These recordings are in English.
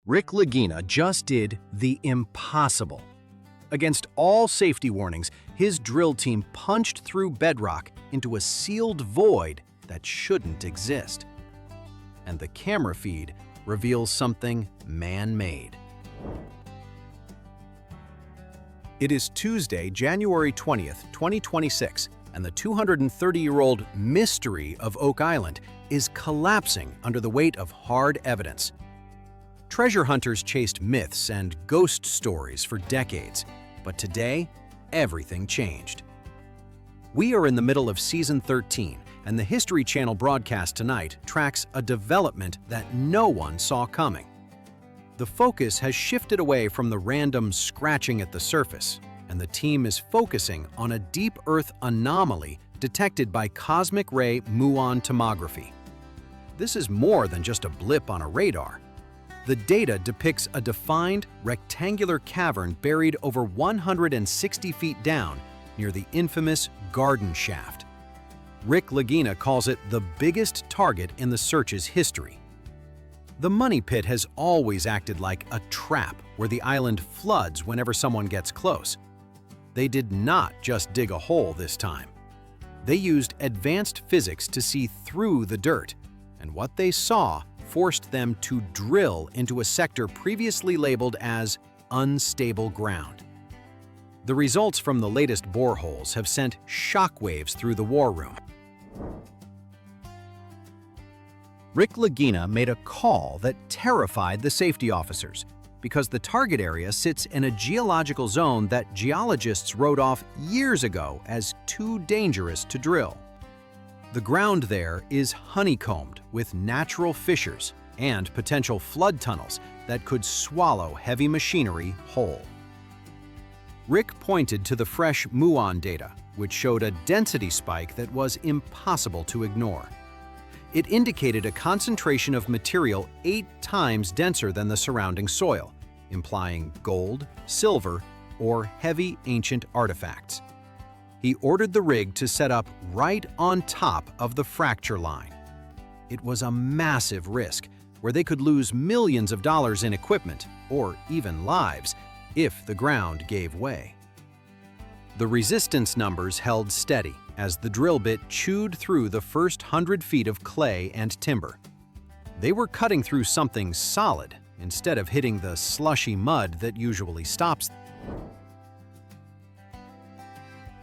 Rick Lagina just did the impossible. Against all safety warnings, his drill team punched through bedrock into a sealed void that shouldn't exist. And the camera feed reveals something man-made. It is Tuesday, January 20th, 2026, and the 230-year-old mystery of Oak Island is collapsing under the weight of hard evidence. Treasure hunters chased myths and ghost stories for decades, but today, everything changed. We are in the middle of Season 13, and the History Channel broadcast tonight tracks a development that no one saw coming. The focus has shifted away from the random scratching at the surface, and the team is focusing on a deep Earth anomaly detected by cosmic ray muon tomography. This is more than just a blip on a radar. The data depicts a defined, rectangular cavern buried over 160 feet down near the infamous Garden Shaft. Rick Lagina calls it the biggest target in the search's history. The money pit has always acted like a trap where the island floods whenever someone gets close. They did not just dig a hole this time. They used advanced physics to see through the dirt, and what they saw forced them to drill into a sector previously labeled as unstable ground. The results from the latest boreholes have sent shockwaves through the war room. Rick Lagina made a call that terrified the safety officers because the target area sits in a geological zone that geologists wrote off years ago as too dangerous to drill. The ground there is honeycombed with natural fissures and potential flood tunnels that could swallow heavy machinery whole. Rick pointed to the fresh muon data, which showed a density spike that was impossible to ignore. It indicated a concentration of material 8 times denser than the surrounding soil, implying gold, silver, or heavy ancient artifacts. He ordered the rig to set up right on top of the fracture line. It was a massive risk, where they could lose millions of dollars in equipment, or even lives, if the ground gave way. The resistance numbers held steady as the drill bit chewed through the first 100 feet of clay and timber. They were cutting through something solid instead of hitting the slushy mud that usually stops them.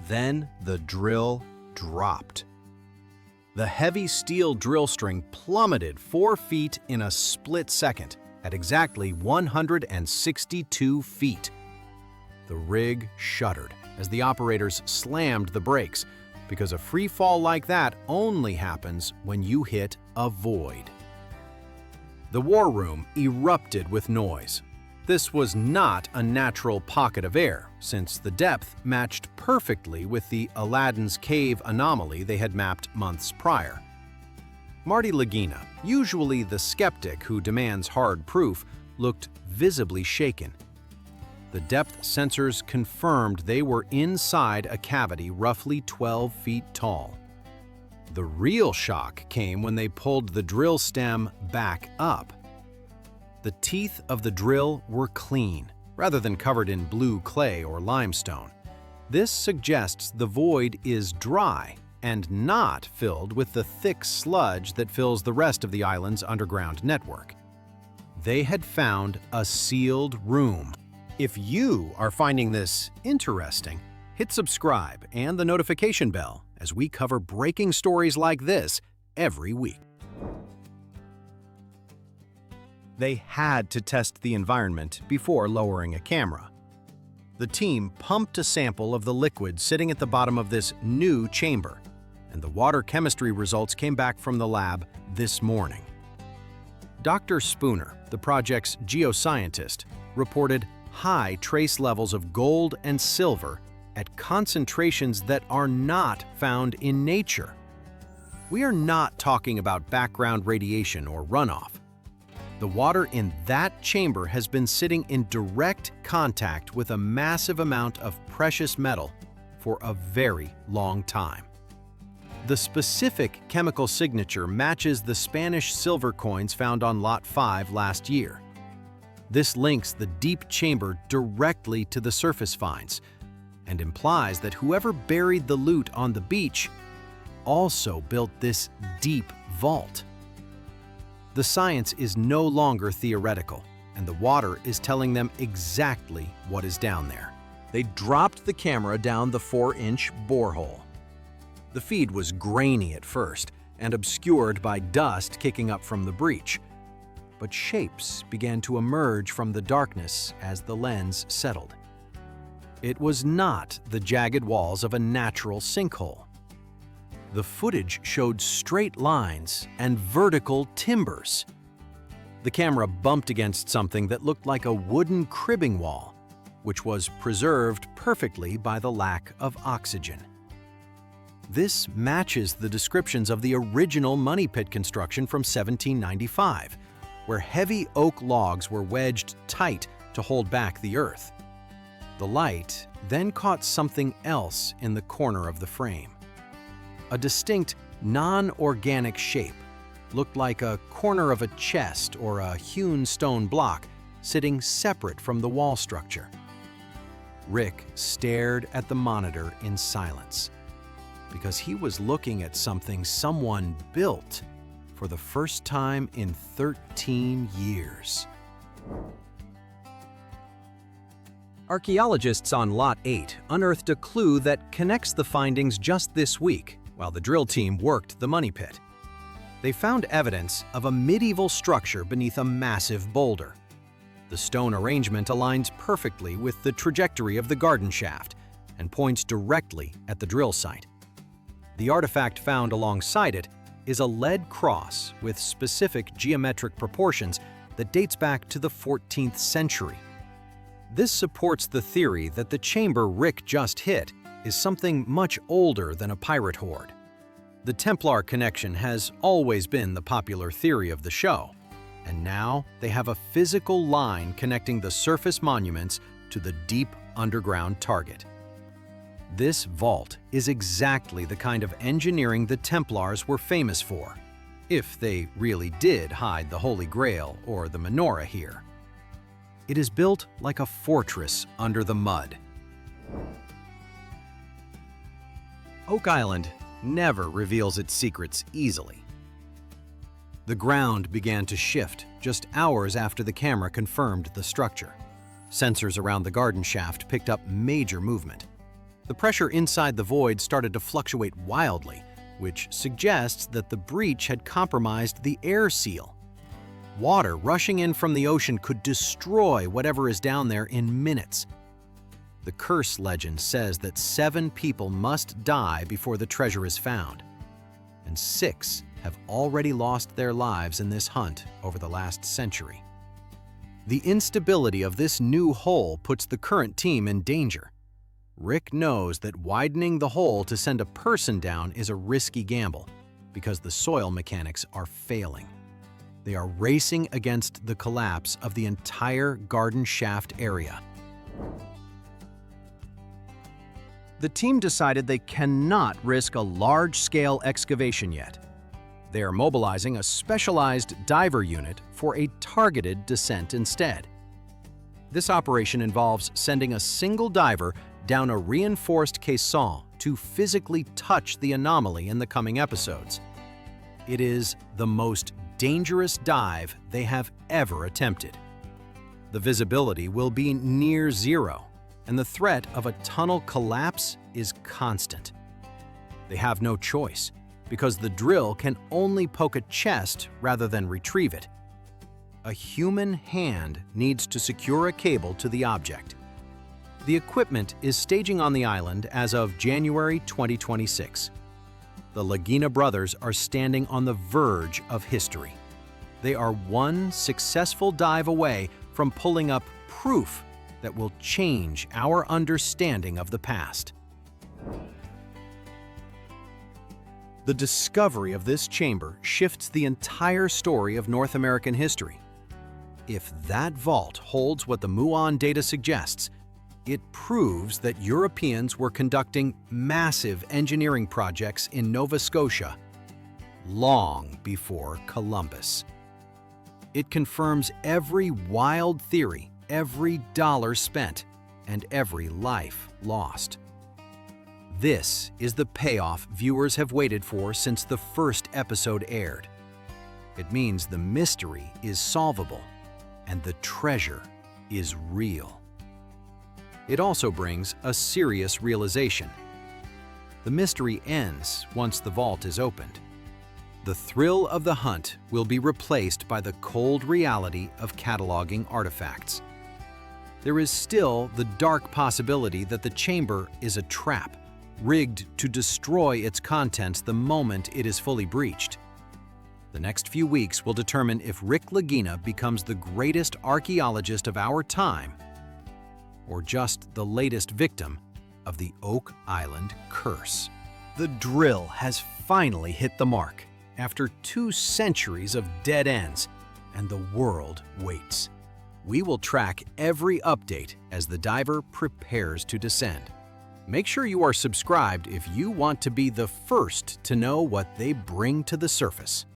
Then the drill dropped. The heavy steel drill string plummeted 4 feet in a split second at exactly 162 feet. The rig shuddered as the operators slammed the brakes, because a free fall like that only happens when you hit a void. The war room erupted with noise. This was not a natural pocket of air, since the depth matched perfectly with the Aladdin's Cave anomaly they had mapped months prior. Marty Lagina, usually the skeptic who demands hard proof, looked visibly shaken. The depth sensors confirmed they were inside a cavity roughly 12 feet tall. The real shock came when they pulled the drill stem back up. The teeth of the drill were clean, rather than covered in blue clay or limestone. This suggests the void is dry and not filled with the thick sludge that fills the rest of the island's underground network. They had found a sealed room. If you are finding this interesting, hit subscribe and the notification bell as we cover breaking stories like this every week. They had to test the environment before lowering a camera. The team pumped a sample of the liquid sitting at the bottom of this new chamber, and the water chemistry results came back from the lab this morning. Dr. Spooner, the project's geoscientist, reported high trace levels of gold and silver at concentrations that are not found in nature. We are not talking about background radiation or runoff. The water in that chamber has been sitting in direct contact with a massive amount of precious metal for a very long time. The specific chemical signature matches the Spanish silver coins found on Lot 5 last year. This links the deep chamber directly to the surface finds and implies that whoever buried the loot on the beach also built this deep vault. The science is no longer theoretical, and the water is telling them exactly what is down there. They dropped the camera down the 4-inch borehole. The feed was grainy at first and obscured by dust kicking up from the breach, but shapes began to emerge from the darkness as the lens settled. It was not the jagged walls of a natural sinkhole. The footage showed straight lines and vertical timbers. The camera bumped against something that looked like a wooden cribbing wall, which was preserved perfectly by the lack of oxygen. This matches the descriptions of the original money pit construction from 1795, where heavy oak logs were wedged tight to hold back the earth. The light then caught something else in the corner of the frame. A distinct, non-organic shape looked like a corner of a chest or a hewn stone block sitting separate from the wall structure. Rick stared at the monitor in silence, because he was looking at something someone built for the first time in 13 years. Archaeologists on Lot 8 unearthed a clue that connects the findings just this week while the drill team worked the money pit. They found evidence of a medieval structure beneath a massive boulder. The stone arrangement aligns perfectly with the trajectory of the garden shaft and points directly at the drill site. The artifact found alongside it is a lead cross with specific geometric proportions that dates back to the 14th century. This supports the theory that the chamber Rick just hit is something much older than a pirate hoard. The Templar connection has always been the popular theory of the show, and now they have a physical line connecting the surface monuments to the deep underground target. This vault is exactly the kind of engineering the Templars were famous for, if they really did hide the Holy Grail or the menorah here. It is built like a fortress under the mud. Oak Island never reveals its secrets easily. The ground began to shift just hours after the camera confirmed the structure. Sensors around the garden shaft picked up major movement. The pressure inside the void started to fluctuate wildly, which suggests that the breach had compromised the air seal. Water rushing in from the ocean could destroy whatever is down there in minutes. The curse legend says that 7 people must die before the treasure is found, and 6 have already lost their lives in this hunt over the last century. The instability of this new hole puts the current team in danger. Rick knows that widening the hole to send a person down is a risky gamble because the soil mechanics are failing. They are racing against the collapse of the entire garden shaft area. The team decided they cannot risk a large-scale excavation yet. They are mobilizing a specialized diver unit for a targeted descent instead. This operation involves sending a single diver down a reinforced caisson to physically touch the anomaly in the coming episodes. It is the most dangerous dive they have ever attempted. The visibility will be near zero, and the threat of a tunnel collapse is constant. They have no choice, because the drill can only poke a chest rather than retrieve it. A human hand needs to secure a cable to the object. The equipment is staging on the island as of January 2026. The Lagina brothers are standing on the verge of history. They are one successful dive away from pulling up proof that will change our understanding of the past. The discovery of this chamber shifts the entire story of North American history. If that vault holds what the muon data suggests, it proves that Europeans were conducting massive engineering projects in Nova Scotia long before Columbus. It confirms every wild theory, every dollar spent, and every life lost. This is the payoff viewers have waited for since the first episode aired. It means the mystery is solvable and the treasure is real. It also brings a serious realization. The mystery ends once the vault is opened. The thrill of the hunt will be replaced by the cold reality of cataloging artifacts. There is still the dark possibility that the chamber is a trap, rigged to destroy its contents the moment it is fully breached. The next few weeks will determine if Rick Lagina becomes the greatest archaeologist of our time, or just the latest victim of the Oak Island curse. The drill has finally hit the mark after 2 centuries of dead ends, and the world waits. We will track every update as the diver prepares to descend. Make sure you are subscribed if you want to be the first to know what they bring to the surface.